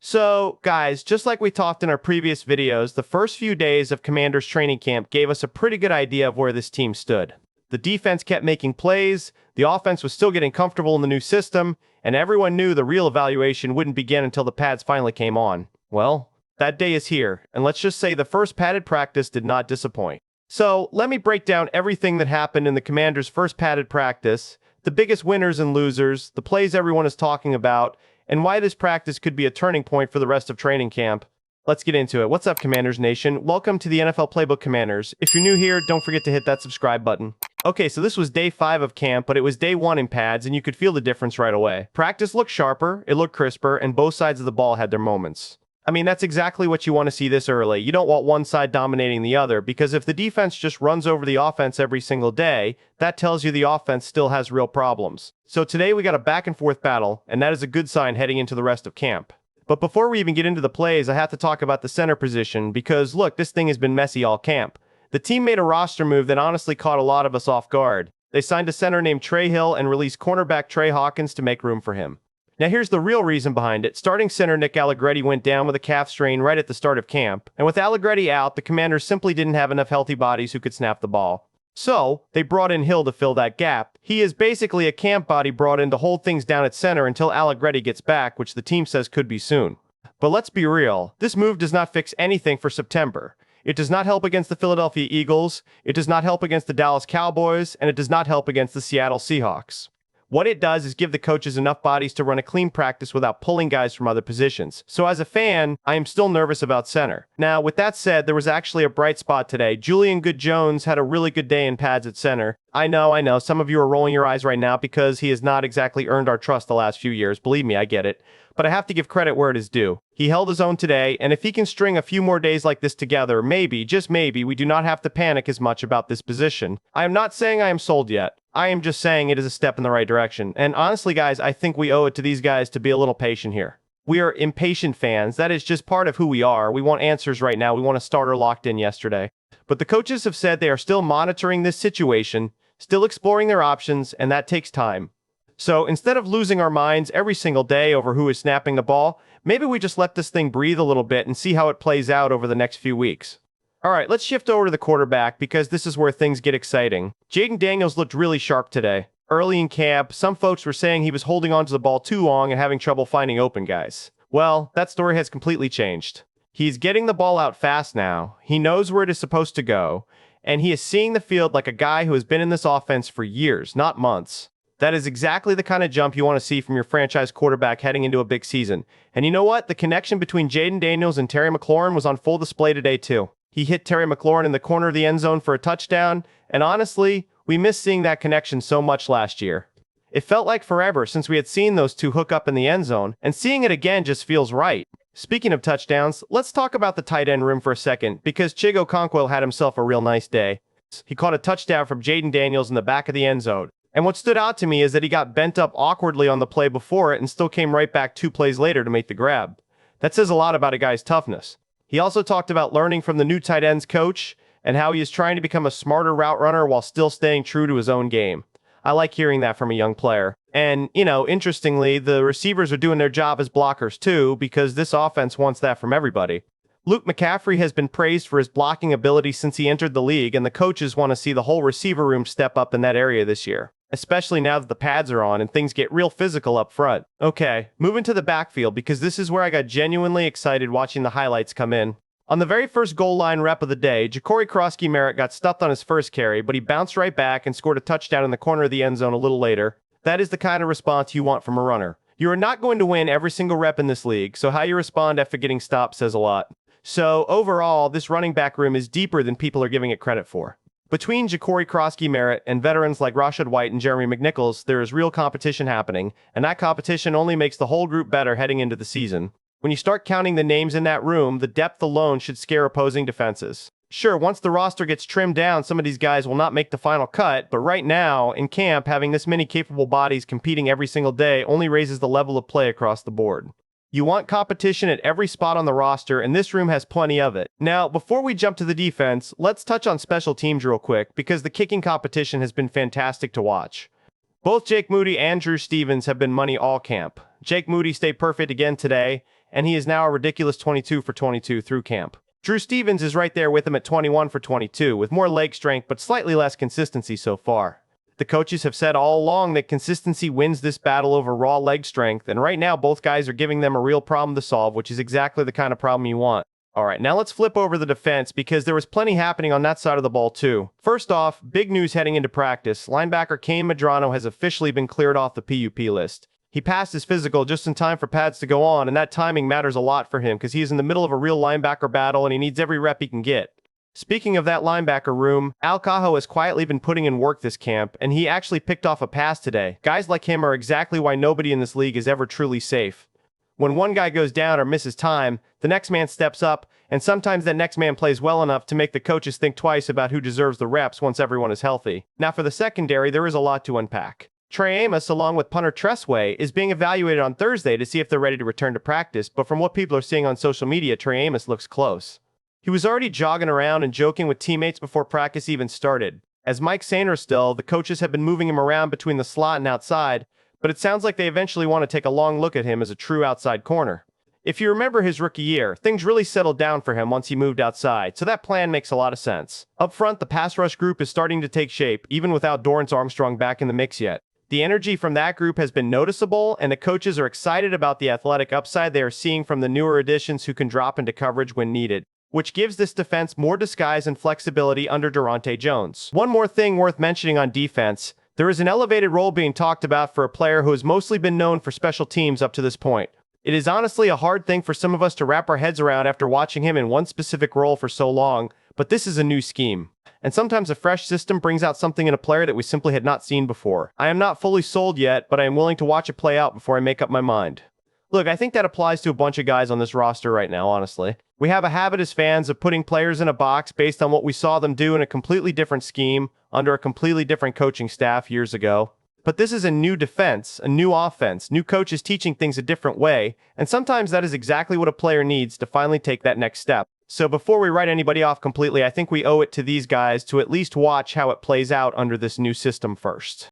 So, guys, just like we talked in our previous videos, the first few days of Commanders training camp gave us a pretty good idea of where this team stood. The defense kept making plays, the offense was still getting comfortable in the new system, and everyone knew the real evaluation wouldn't begin until the pads finally came on. Well, that day is here, and let's just say the first padded practice did not disappoint. So, let me break down everything that happened in the Commanders' first padded practice, the biggest winners and losers, the plays everyone is talking about, and why this practice could be a turning point for the rest of training camp. Let's get into it. What's up, Commanders Nation? Welcome to the NFL Playbook Commanders. If you're new here, don't forget to hit that subscribe button. Okay, so this was day 5 of camp, but it was day 1 in pads, and you could feel the difference right away. Practice looked sharper, it looked crisper, and both sides of the ball had their moments. I mean, that's exactly what you want to see this early. You don't want one side dominating the other, because if the defense just runs over the offense every single day, that tells you the offense still has real problems. So today we got a back and forth battle, and that is a good sign heading into the rest of camp. But before we even get into the plays, I have to talk about the center position, because look, this thing has been messy all camp. The team made a roster move that honestly caught a lot of us off guard. They signed a center named Trey Hill and released cornerback Trey Hawkins to make room for him. Now here's the real reason behind it. Starting center Nick Allegretti went down with a calf strain right at the start of camp, and with Allegretti out, the Commanders simply didn't have enough healthy bodies who could snap the ball. So, they brought in Hill to fill that gap. He is basically a camp body brought in to hold things down at center until Allegretti gets back, which the team says could be soon. But let's be real, this move does not fix anything for September. It does not help against the Philadelphia Eagles, it does not help against the Dallas Cowboys, and it does not help against the Seattle Seahawks. What it does is give the coaches enough bodies to run a clean practice without pulling guys from other positions. So as a fan, I am still nervous about center. Now, with that said, there was actually a bright spot today. Julian Good-Jones had a really good day in pads at center. I know, some of you are rolling your eyes right now because he has not exactly earned our trust the last few years. Believe me, I get it. But I have to give credit where it is due. He held his own today, and if he can string a few more days like this together, maybe, just maybe, we do not have to panic as much about this position. I am not saying I am sold yet. I am just saying it is a step in the right direction. And honestly, guys, I think we owe it to these guys to be a little patient here. We are impatient fans. That is just part of who we are. We want answers right now. We want a starter locked in yesterday. But the coaches have said they are still monitoring this situation, still exploring their options, and that takes time. So instead of losing our minds every single day over who is snapping the ball, maybe we just let this thing breathe a little bit and see how it plays out over the next few weeks. Alright, let's shift over to the quarterback because this is where things get exciting. Jayden Daniels looked really sharp today. Early in camp, some folks were saying he was holding onto the ball too long and having trouble finding open guys. Well, that story has completely changed. He's getting the ball out fast now, he knows where it is supposed to go, and he is seeing the field like a guy who has been in this offense for years, not months. That is exactly the kind of jump you want to see from your franchise quarterback heading into a big season. And you know what? The connection between Jayden Daniels and Terry McLaurin was on full display today too. He hit Terry McLaurin in the corner of the end zone for a touchdown, and honestly, we missed seeing that connection so much last year. It felt like forever since we had seen those two hook up in the end zone, and seeing it again just feels right. Speaking of touchdowns, let's talk about the tight end room for a second, because Chig Okonkwo had himself a real nice day. He caught a touchdown from Jayden Daniels in the back of the end zone. And what stood out to me is that he got bent up awkwardly on the play before it and still came right back 2 plays later to make the grab. That says a lot about a guy's toughness. He also talked about learning from the new tight ends coach and how he is trying to become a smarter route runner while still staying true to his own game. I like hearing that from a young player. And, interestingly, the receivers are doing their job as blockers too, because this offense wants that from everybody. Luke McCaffrey has been praised for his blocking ability since he entered the league, and the coaches want to see the whole receiver room step up in that area this year, especially now that the pads are on and things get real physical up front. Okay, moving to the backfield, because this is where I got genuinely excited watching the highlights come in. On the very first goal line rep of the day, Jacory Croskey-Merritt got stuffed on his first carry, but he bounced right back and scored a touchdown in the corner of the end zone a little later. That is the kind of response you want from a runner. You are not going to win every single rep in this league, so how you respond after getting stopped says a lot. So overall, this running back room is deeper than people are giving it credit for. Between Jacory Croskey-Merritt and veterans like Rachaad White and Jeremy McNichols, there is real competition happening, and that competition only makes the whole group better heading into the season. When you start counting the names in that room, the depth alone should scare opposing defenses. Sure, once the roster gets trimmed down, some of these guys will not make the final cut, but right now, in camp, having this many capable bodies competing every single day only raises the level of play across the board. You want competition at every spot on the roster, and this room has plenty of it. Now, before we jump to the defense, let's touch on special teams real quick, because the kicking competition has been fantastic to watch. Both Jake Moody and Drew Stevens have been money all camp. Jake Moody stayed perfect again today, and he is now a ridiculous 22 for 22 through camp. Drew Stevens is right there with him at 21 for 22, with more leg strength but slightly less consistency so far. The coaches have said all along that consistency wins this battle over raw leg strength, and right now both guys are giving them a real problem to solve, which is exactly the kind of problem you want. Alright, now let's flip over the defense because there was plenty happening on that side of the ball too. First off, big news heading into practice. Linebacker Kain Medrano has officially been cleared off the PUP list. He passed his physical just in time for pads to go on, and that timing matters a lot for him because he is in the middle of a real linebacker battle and he needs every rep he can get. Speaking of that linebacker room, Al Cajo has quietly been putting in work this camp, and he actually picked off a pass today. Guys like him are exactly why nobody in this league is ever truly safe. When one guy goes down or misses time, the next man steps up, and sometimes that next man plays well enough to make the coaches think twice about who deserves the reps once everyone is healthy. Now for the secondary, there is a lot to unpack. Trey Amos, along with punter Tressway, is being evaluated on Thursday to see if they're ready to return to practice, but from what people are seeing on social media, Trey Amos looks close. He was already jogging around and joking with teammates before practice even started. As Mike Sainristil, the coaches have been moving him around between the slot and outside, but it sounds like they eventually want to take a long look at him as a true outside corner. If you remember his rookie year, things really settled down for him once he moved outside, so that plan makes a lot of sense. Up front, the pass rush group is starting to take shape, even without Dorrance Armstrong back in the mix yet. The energy from that group has been noticeable, and the coaches are excited about the athletic upside they are seeing from the newer additions who can drop into coverage when needed, which gives this defense more disguise and flexibility under Daronte Jones. One more thing worth mentioning on defense. There is an elevated role being talked about for a player who has mostly been known for special teams up to this point. It is honestly a hard thing for some of us to wrap our heads around after watching him in one specific role for so long, but this is a new scheme. And sometimes a fresh system brings out something in a player that we simply had not seen before. I am not fully sold yet, but I am willing to watch it play out before I make up my mind. Look, I think that applies to a bunch of guys on this roster right now, honestly. We have a habit as fans of putting players in a box based on what we saw them do in a completely different scheme under a completely different coaching staff years ago. But this is a new defense, a new offense, new coaches teaching things a different way, and sometimes that is exactly what a player needs to finally take that next step. So before we write anybody off completely, I think we owe it to these guys to at least watch how it plays out under this new system first.